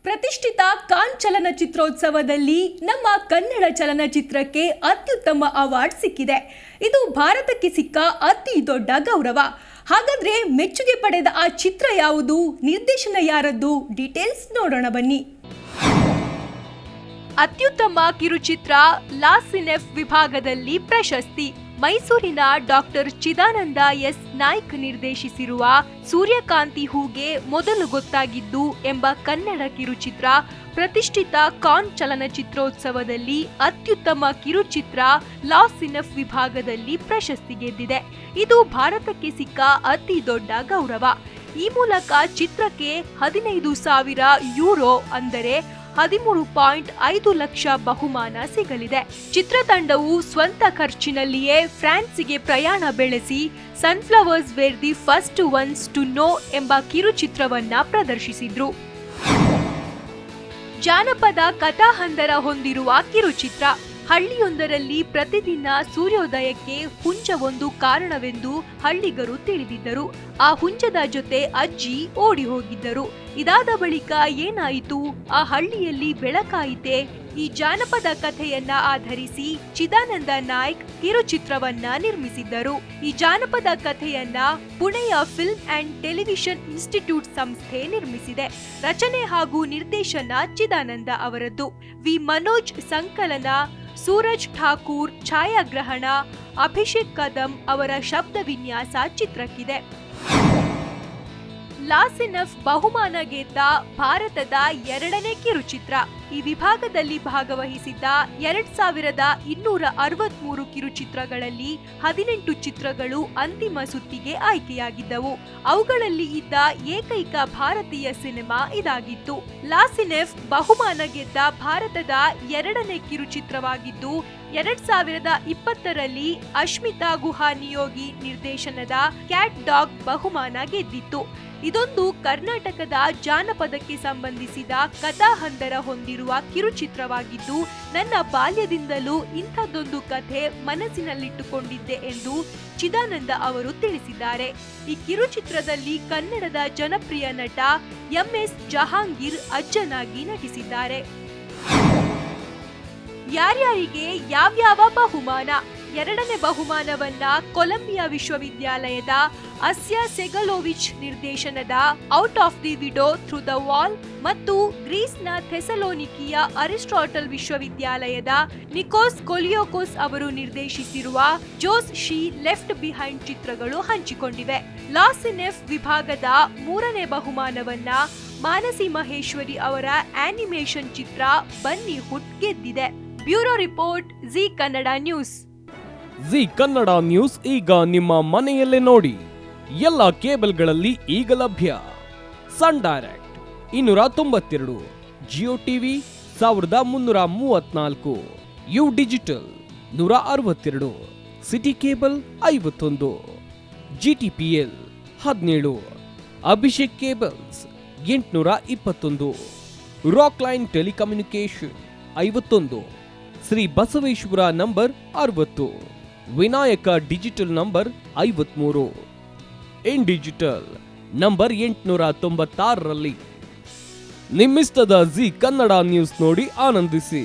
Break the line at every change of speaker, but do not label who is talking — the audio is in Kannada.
ಪ್ರತಿಷ್ಠಿತ ಕಾನ್ ಚಲನಚಿತ್ರೋತ್ಸವದಲ್ಲಿ ನಮ್ಮ ಕನ್ನಡ ಚಲನಚಿತ್ರಕ್ಕೆ ಅತ್ಯುತ್ತಮ ಅವಾರ್ಡ್ ಸಿಕ್ಕಿದೆ. ಇದು ಭಾರತಕ್ಕೆ ಸಿಕ್ಕ ಅತಿ ದೊಡ್ಡ ಗೌರವ. ಹಾಗಾದ್ರೆ ಮೆಚ್ಚುಗೆ ಪಡೆದ ಆ ಚಿತ್ರ ಯಾವುದು, ನಿರ್ದೇಶನ ಯಾರದ್ದು, ಡೀಟೇಲ್ಸ್ ನೋಡೋಣ ಬನ್ನಿ. ಅತ್ಯುತ್ತಮ ಕಿರುಚಿತ್ರ ಲಾಸಿನೆಫ್ ವಿಭಾಗದಲ್ಲಿ ಪ್ರಶಸ್ತಿ. ಮೈಸೂರಿನ ಡಾಕ್ಟರ್ ಚಿದಾನಂದ ಎಸ್ ನಾಯ್ಕ್ ನಿರ್ದೇಶಿಸಿರುವ ಸೂರ್ಯಕಾಂತಿ ಹೂಗೆ ಮೊದಲು ಗೊತ್ತಾಗಿದ್ದು ಎಂಬ ಕನ್ನಡ ಕಿರುಚಿತ್ರ ಪ್ರತಿಷ್ಠಿತ ಕಾನ್ ಚಲನಚಿತ್ರೋತ್ಸವದಲ್ಲಿ ಅತ್ಯುತ್ತಮ ಕಿರುಚಿತ್ರ ಲಾಸಿನೆಫ್ ವಿಭಾಗದಲ್ಲಿ ಪ್ರಶಸ್ತಿ ಗೆದ್ದಿದೆ. ಇದು ಭಾರತಕ್ಕೆ ಸಿಕ್ಕ ಅತಿ ದೊಡ್ಡ ಗೌರವ. ಈ ಮೂಲಕ ಚಿತ್ರಕ್ಕೆ 15,000 ಯೂರೋ ಅಂದರೆ 13.5 ಲಕ್ಷ ಬಹುಮಾನ ಸಿಗಲಿದೆ. ಚಿತ್ರತಂಡವು ಸ್ವಂತ ಖರ್ಚಿನಲ್ಲಿಯೇ ಫ್ರಾನ್ಸ್ಗೆ ಪ್ರಯಾಣ ಬೆಳೆಸಿ sunflowers were the first ones to know ಎಂಬ ಕಿರುಚಿತ್ರವನ್ನ ಪ್ರದರ್ಶಿಸಿದ್ರು. ಜಾನಪದ ಕಥಾಹಂದರ ಹೊಂದಿರುವ ಕಿರುಚಿತ್ರ. ಹಳ್ಳಿಯೊಂದರಲ್ಲಿ ಪ್ರತಿದಿನ ಸೂರ್ಯೋದಯಕ್ಕೆ ಹುಂಜವೊಂದು ಕಾರಣವೆಂದು ಹಳ್ಳಿಗರು ತಿಳಿದಿದ್ದರು. ಆ ಹುಂಜದ ಜೊತೆ ಅಜ್ಜಿ ಓಡಿ ಹೋಗಿದ್ದರು. ಇದಾದ ಬಳಿಕ ಏನಾಯಿತು? ಆ ಹಳ್ಳಿಯಲ್ಲಿ ಬೆಳಕಾಯಿತೆ? ಈ ಜಾನಪದ ಕಥೆಯನ್ನ ಆಧರಿಸಿ ಚಿದಾನಂದ ನಾಯ್ಕ್ ಕಿರುಚಿತ್ರವನ್ನ ನಿರ್ಮಿಸಿದ್ದರು. ಈ ಜಾನಪದ ಕಥೆಯನ್ನ ಪುಣೆಯ ಫಿಲ್ಮ್ ಅಂಡ್ ಟೆಲಿವಿಷನ್ ಇನ್ಸ್ಟಿಟ್ಯೂಟ್ ಸಂಸ್ಥೆ ನಿರ್ಮಿಸಿದೆ. ರಚನೆ ಹಾಗೂ ನಿರ್ದೇಶನ ಚಿದಾನಂದ ಅವರದ್ದು. ವಿ ಮನೋಜ್ ಸಂಕಲನ, ಸೂರಜ್ ಠಾಕೂರ್ ಛಾಯಾಗ್ರಹಣ, ಅಭಿಷೇಕ್ ಕದಂ ಅವರ ಶಬ್ದ ವಿನ್ಯಾಸ ಚಿತ್ರಕ್ಕಿದೆ. ಲಾಸಿನೆಫ್ ಬಹುಮಾನ ಗೆದ್ದ ಭಾರತದ 2ನೇ ಕಿರುಚಿತ್ರ. ಈ ವಿಭಾಗದಲ್ಲಿ ಭಾಗವಹಿಸಿದ್ದ 2,263 ಕಿರುಚಿತ್ರಗಳಲ್ಲಿ 18 ಚಿತ್ರಗಳು ಅಂತಿಮ ಸುತ್ತಿಗೆ ಆಯ್ಕೆಯಾಗಿದ್ದವು. ಅವುಗಳಲ್ಲಿ ಇದ್ದ ಏಕೈಕ ಭಾರತೀಯ ಸಿನಿಮಾ ಇದಾಗಿತ್ತು. ಲಾಸಿನೆಫ್ ಬಹುಮಾನ ಗೆದ್ದ ಭಾರತದ 2ನೇ ಕಿರುಚಿತ್ರವಾಗಿದ್ದು 2020ರಲ್ಲಿ ಅಶ್ಮಿತಾ ಗುಹಾ ನಿಯೋಗಿ ನಿರ್ದೇಶನದ ಕ್ಯಾಟ್ ಡಾಗ್ ಬಹುಮಾನ ಗೆದ್ದಿತ್ತು. ಇದೊಂದು ಕರ್ನಾಟಕದ ಜಾನಪದಕ್ಕೆ ಸಂಬಂಧಿಸಿದ ಕಥಾಹಂದರ ಹೊಂದಿರುವ ಕಿರುಚಿತ್ರವಾಗಿದ್ದು, ನನ್ನ ಬಾಲ್ಯದಿಂದಲೂ ಇಂಥದ್ದೊಂದು ಕಥೆ ಮನಸ್ಸಿನಲ್ಲಿಟ್ಟುಕೊಂಡಿದ್ದೆ ಎಂದು ಚಿದಾನಂದ ಅವರು ತಿಳಿಸಿದ್ದಾರೆ. ಈ ಕಿರುಚಿತ್ರದಲ್ಲಿ ಕನ್ನಡದ ಜನಪ್ರಿಯ ನಟ MS ಜಹಾಂಗೀರ್ ಅಜ್ಜನಾಗಿ ನಟಿಸಿದ್ದಾರೆ. ಯಾರ್ಯಾರಿಗೆ ಯಾವ್ಯಾವ ಬಹುಮಾನ? 2ನೇ ಬಹುಮಾನವನ್ನ ಕೊಲಂಬಿಯಾ ವಿಶ್ವವಿದ್ಯಾಲಯದ ಅಸ್ಯಾ ಸೆಗಲೋವಿಚ್ ನಿರ್ದೇಶನದ out of the widow through the wall ಮತ್ತು ಗ್ರೀಸ್ನ ಥೆಸಲೋನಿಕಿಯ ಅರಿಸ್ಟಾಟಲ್ ವಿಶ್ವವಿದ್ಯಾಲಯದ ನಿಕೋಸ್ ಕೊಲಿಯೋಕೋಸ್ ಅವರು ನಿರ್ದೇಶಿಸಿರುವ ಜೋಸ್ ಶಿ ಲೆಫ್ಟ್ ಬಿಹೈಂಡ್ ಚಿತ್ರಗಳು ಹಂಚಿಕೊಂಡಿವೆ. ಲಾಸಿನೆಫ್ ವಿಭಾಗದ 3ನೇ ಬಹುಮಾನವನ್ನ ಮಾನಸಿ ಮಹೇಶ್ವರಿ ಅವರ ಆನಿಮೇಷನ್ ಚಿತ್ರ ಬನ್ನಿ ಹುಟ್ ಗೆದ್ದಿದೆ. Bureau report, Zee Kannada news.
Zee Kannada news ಈಗ ನಿಮ್ಮ ಮನೆಯಲ್ಲೇ ನೋಡಿ. ಎಲ್ಲ ಕೇಬಲ್ಗಳಲ್ಲಿ ಈಗ ಲಭ್ಯ. Sun Direct 292, Jio TV 1334, U digital 162, city cable 51, GTPL 17, Abhishek cables 821, rock line telecommunication 51, Shri Basaveshwara number 60, Vinayaka digital number 53, in digital number 896ರಲ್ಲಿ. ನಿಮ್ಮಿಸ್ತದ ಜಿ ಕನ್ನಡ ನ್ಯೂಸ್ ನೋಡಿ ಆನಂದಿಸಿ.